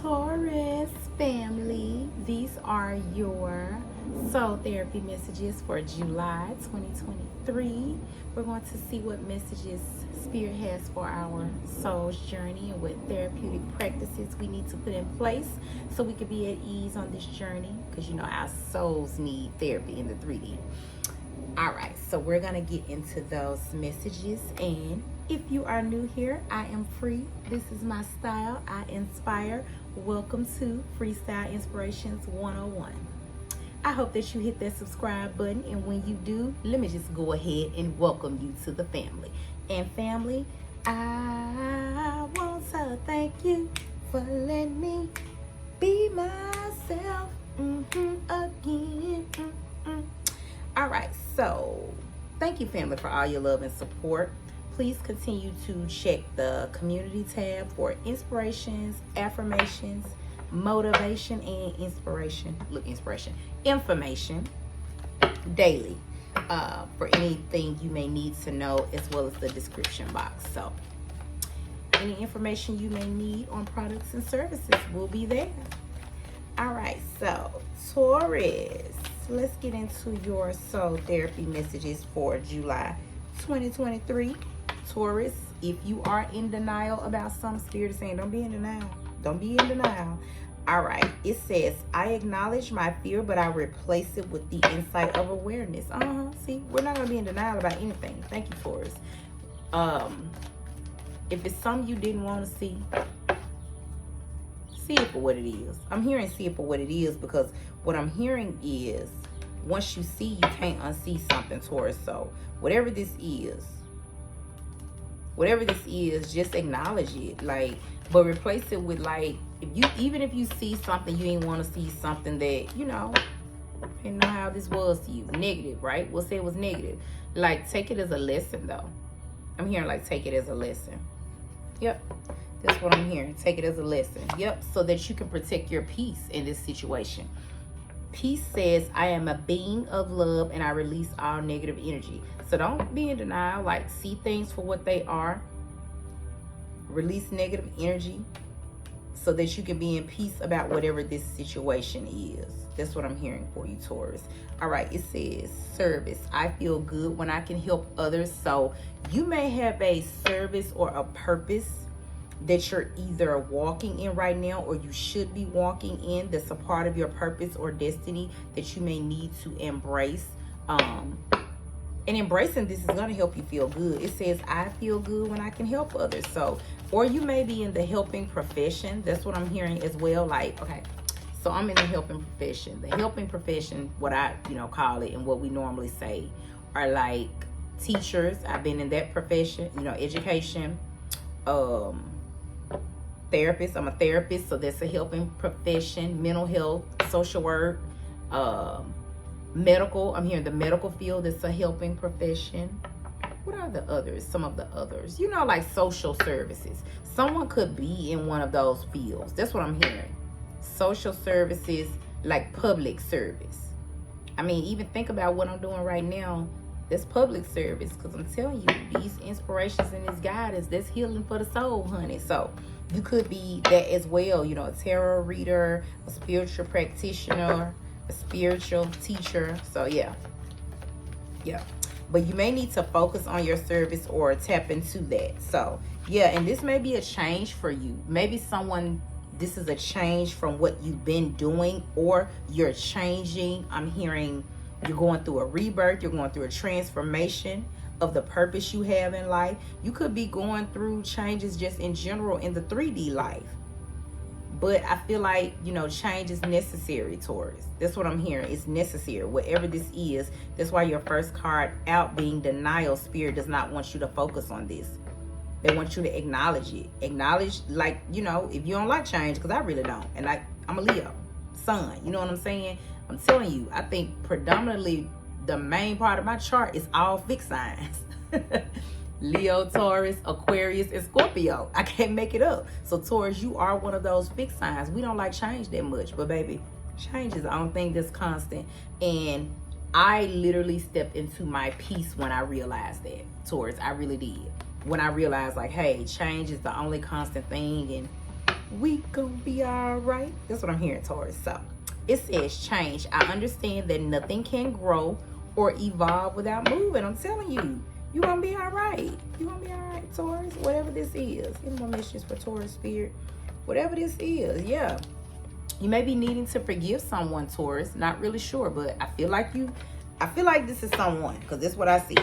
Taurus family, these are your soul therapy messages for July 2023. We're going to see what messages Spirit has for our soul's journey and what therapeutic practices we need to put in place so we can be at ease on this journey, because you know our souls need therapy in the 3D. All right, so we're going to get into those messages. And if you are new here, I am free. This is my style. I inspire. Welcome to Freestyle Inspirations 101. I hope that you hit that subscribe button, and when you do, let me just go ahead and welcome you to the family. And family, I want to thank you for letting me be myself again. All right, so thank you, family, for all your love and support. Please continue to check the community tab for inspirations, affirmations, motivation, and information daily for anything you may need to know, as well as the description box. So any information you may need on products and services will be there. All right, so Taurus, let's get into your soul therapy messages for July 2023. Taurus, if you are in denial about some, Spirit is saying don't be in denial. Don't be in denial. All right, it says, I acknowledge my fear, but I replace it with the insight of awareness. See, we're not going to be in denial about anything. Thank you, Taurus. If it's something you didn't want to see it for what it is. I'm hearing see it for what it is, because what I'm hearing is once you see, you can't unsee something, Taurus. So whatever this is, just acknowledge it, like, but replace it with, like, even if you see something, you ain't want to see something that, you know, didn't know how this was to you, negative, right? We'll say it was negative. Like, take it as a lesson, though. I'm hearing, like, take it as a lesson. Yep, that's what I'm hearing. Take it as a lesson. Yep, so that you can protect your peace in this situation. Peace says, I am a being of love and I release all negative energy. So don't be in denial. Like, see things for what they are. Release negative energy so that you can be in peace about whatever this situation is. That's what I'm hearing for you, Taurus. All right, it says service. I feel good when I can help others. So you may have a service or a purpose that you're either walking in right now, or you should be walking in, that's a part of your purpose or destiny that you may need to embrace. And embracing this is going to help you feel good. It says, I feel good when I can help others. So, or you may be in the helping profession. That's what I'm hearing as well. Like, okay, so I'm in the helping profession. The helping profession, what I, call it, and what we normally say are like teachers. I've been in that profession, education, therapist. I'm a therapist, so that's a helping profession. Mental health, social work, medical. I'm hearing the medical field is a helping profession. What are the others? Some of the others, like social services. Someone could be in one of those fields. That's what I'm hearing. Social services, like public service. I mean, even think about what I'm doing right now. That's public service, because I'm telling you, these inspirations and this guidance, that's healing for the soul, honey. So you could be that as well, a tarot reader, a spiritual practitioner, a spiritual teacher. So yeah. But you may need to focus on your service or tap into that. So yeah, and this may be a change for you. Maybe this is a change from what you've been doing, or you're changing. I'm hearing you're going through a rebirth. You're going through a transformation of the purpose you have in life. You could be going through changes just in general in the 3D life. But I feel like, change is necessary, Taurus. That's what I'm hearing. It's necessary. Whatever this is, that's why your first card out being denial. Spirit does not want you to focus on this. They want you to acknowledge it. Acknowledge, like, if you don't like change, because I really don't. And I'm a Leo, sun. You know what I'm saying? I'm telling you, I think predominantly the main part of my chart is all fixed signs. Leo, Taurus, Aquarius, and Scorpio. I can't make it up. So Taurus, you are one of those fixed signs. We don't like change that much, but baby, change is the only thing that's constant. And I literally stepped into my peace when I realized that, Taurus. I really did. When I realized, like, hey, change is the only constant thing, and We gonna be all right. That's what I'm hearing, Taurus. So it says change. I understand that nothing can grow or evolve without moving. I'm telling you, you gonna be all right. You gonna be all right, Taurus. Whatever this is. Any more messages for Taurus spirit? Whatever this is, yeah. You may be needing to forgive someone, Taurus. Not really sure, but I feel like this is someone, because that's what I see.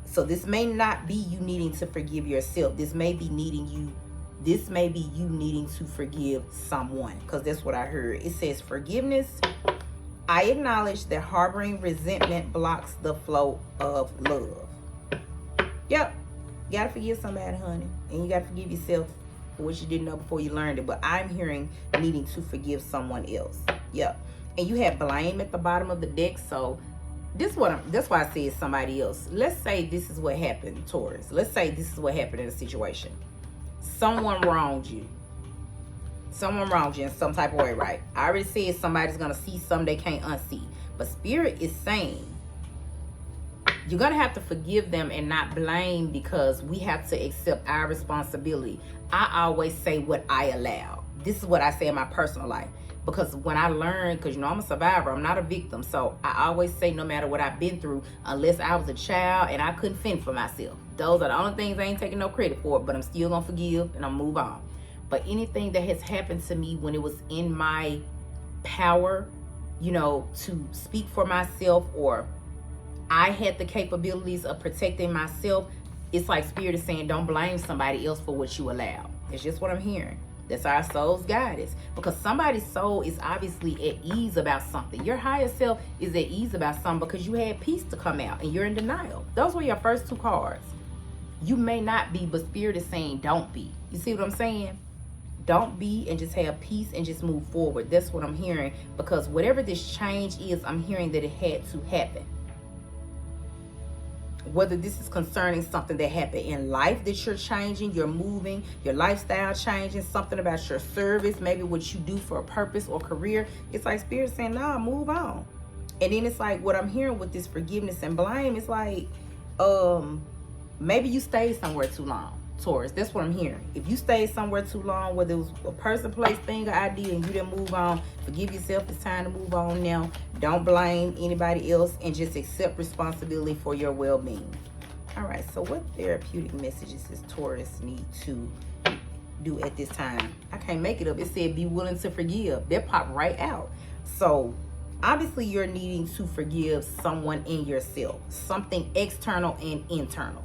So this may not be you needing to forgive yourself. This may be you needing to forgive someone, because that's what I heard. It says forgiveness. I acknowledge that harboring resentment blocks the flow of love. Yep. You gotta forgive somebody, honey. And you gotta forgive yourself for what you didn't know before you learned it. But I'm hearing needing to forgive someone else. Yep. And you have blame at the bottom of the deck. So that's why I said somebody else. Let's say this is what happened, Taurus. Let's say this is what happened in a situation. Someone wronged you. Someone wronged you in some type of way, right? I already said somebody's going to see something they can't unsee. But Spirit is saying you're going to have to forgive them and not blame, because we have to accept our responsibility. I always say what I allow. This is what I say in my personal life. Because when I learned, because you know I'm a survivor, I'm not a victim. So I always say no matter what I've been through, unless I was a child and I couldn't fend for myself. Those are the only things I ain't taking no credit for, but I'm still going to forgive and I'll move on. But anything that has happened to me when it was in my power, you know, to speak for myself, or I had the capabilities of protecting myself, it's like Spirit is saying don't blame somebody else for what you allow. It's just what I'm hearing. That's our soul's guidance. Because somebody's soul is obviously at ease about something. Your higher self is at ease about something because you had peace to come out and you're in denial. Those were your first two cards. You may not be, but Spirit is saying don't be. You see what I'm saying? Don't be, and just have peace and just move forward. That's what I'm hearing. Because whatever this change is, I'm hearing that it had to happen. Whether this is concerning something that happened in life that you're changing, you're moving, your lifestyle changing, something about your service, maybe what you do for a purpose or career. It's like Spirit saying, nah, move on. And then it's like what I'm hearing with this forgiveness and blame, it's like, maybe you stayed somewhere too long, Taurus. That's what I'm hearing. If you stayed somewhere too long, whether it was a person, place, thing, or idea, and you didn't move on, forgive yourself. It's time to move on now. Don't blame anybody else and just accept responsibility for your well-being. All right, so what therapeutic messages does Taurus need to do at this time? I can't make it up. It said be willing to forgive. That popped right out. So obviously you're needing to forgive someone in yourself, something external and internal.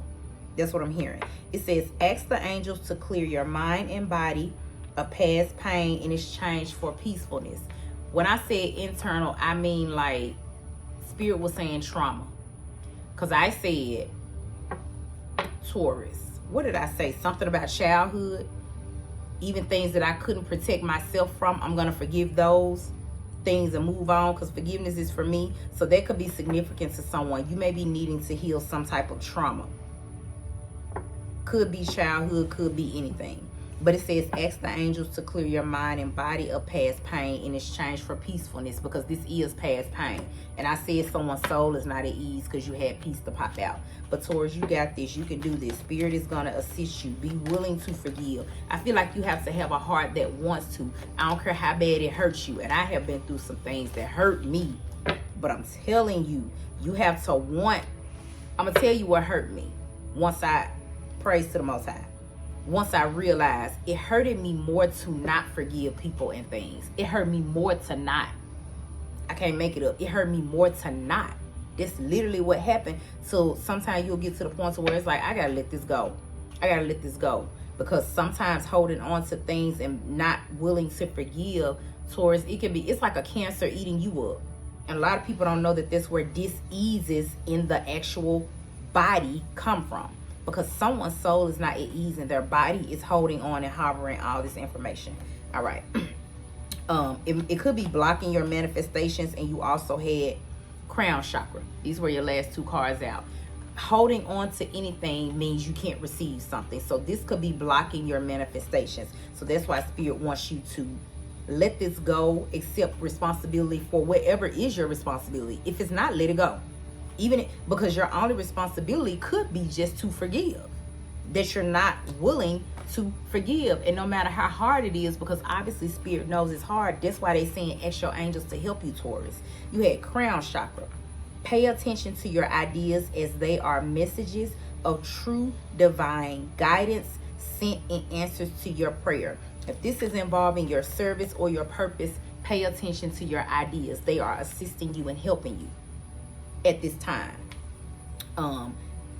That's what I'm hearing. It says, ask the angels to clear your mind and body of past pain in exchange for peacefulness. When I say internal, I mean like Spirit was saying trauma. Because I said, Taurus, what did I say? Something about childhood. Even things that I couldn't protect myself from, I'm going to forgive those things and move on, because forgiveness is for me. So that could be significant to someone. You may be needing to heal some type of trauma. Could be childhood, could be anything. But it says, ask the angels to clear your mind and body of past pain in exchange for peacefulness, because this is past pain. And I said someone's soul is not at ease because you had peace to pop out. But Taurus, you got this. You can do this. Spirit is going to assist you. Be willing to forgive. I feel like you have to have a heart that wants to. I don't care how bad it hurts you. And I have been through some things that hurt me. But I'm telling you, you have to want. I'm going to tell you what hurt me. Once I praise to the Most High. Once I realized it hurted me more to not forgive people and things. It hurt me more to not. I can't make it up. It hurt me more to not. That's literally what happened. So sometimes you'll get to the point where it's like, I gotta let this go. I gotta let this go. Because sometimes holding on to things and not willing to forgive, Taurus, it's like a cancer eating you up. And a lot of people don't know that that's where diseases in the actual body come from. Because someone's soul is not at ease and their body is holding on and harboring all this information. All right. It could be blocking your manifestations, and you also had crown chakra. These were your last two cards out. Holding on to anything means you can't receive something. So this could be blocking your manifestations. So that's why Spirit wants you to let this go, accept responsibility for whatever is your responsibility. If it's not, let it go. Even because your only responsibility could be just to forgive. that you're not willing to forgive. And no matter how hard it is, because obviously spirit knows it's hard, that's why they saying ask your angels to help you, Taurus. You had crown chakra. Pay attention to your ideas, as they are messages of true divine guidance sent in answers to your prayer. If this is involving your service or your purpose, pay attention to your ideas. They are assisting you and helping you at this time.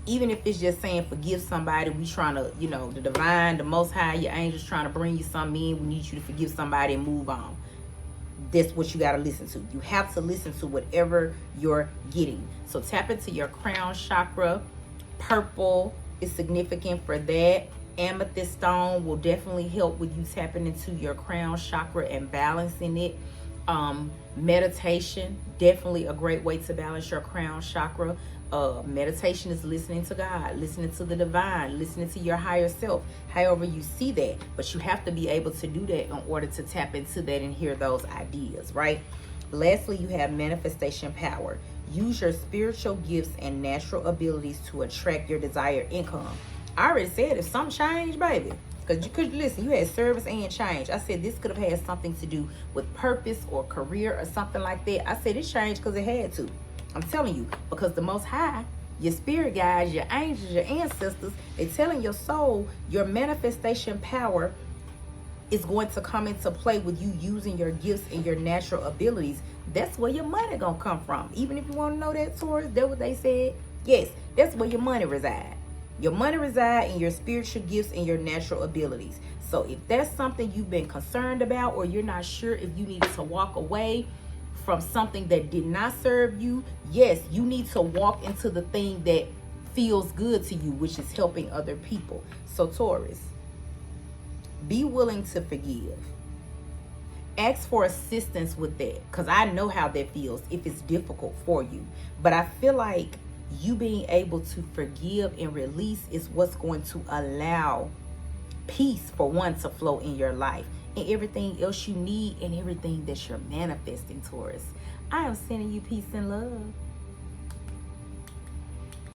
Even if it's just saying forgive somebody, we trying to, you know, the divine, the most high, your angels trying to bring you something in. We need you to forgive somebody and move on. That's what you got to listen to. You have to listen to whatever you're getting. So tap into your crown chakra. Purple is significant for that. Amethyst stone will definitely help with you tapping into your crown chakra and balancing it. Meditation, definitely a great way to balance your crown chakra. Meditation is listening to God, listening to the divine, listening to your higher self, however you see that. But you have to be able to do that in order to tap into that and hear those ideas, right? Lastly, you have manifestation power. Use your spiritual gifts and natural abilities to attract your desired income. I already said if something changed, baby. Because you could, listen, you had service and change. I said this could have had something to do with purpose or career or something like that. I said it changed because it had to. I'm telling you, because the Most High, your spirit guides, your angels, your ancestors, they're telling your soul your manifestation power is going to come into play with you using your gifts and your natural abilities. That's where your money gonna come from. Even if you want to know that, Taurus, that's what they said. Yes, that's where your money resides. Your money resides in your spiritual gifts and your natural abilities. So if that's something you've been concerned about, or you're not sure if you needed to walk away from something that did not serve you, yes, you need to walk into the thing that feels good to you, which is helping other people. So Taurus, be willing to forgive. Ask for assistance with that, because I know how that feels if it's difficult for you. But I feel like you being able to forgive and release is what's going to allow peace, for one, to flow in your life, and everything else you need and everything that you're manifesting, Taurus. I am sending you peace and love.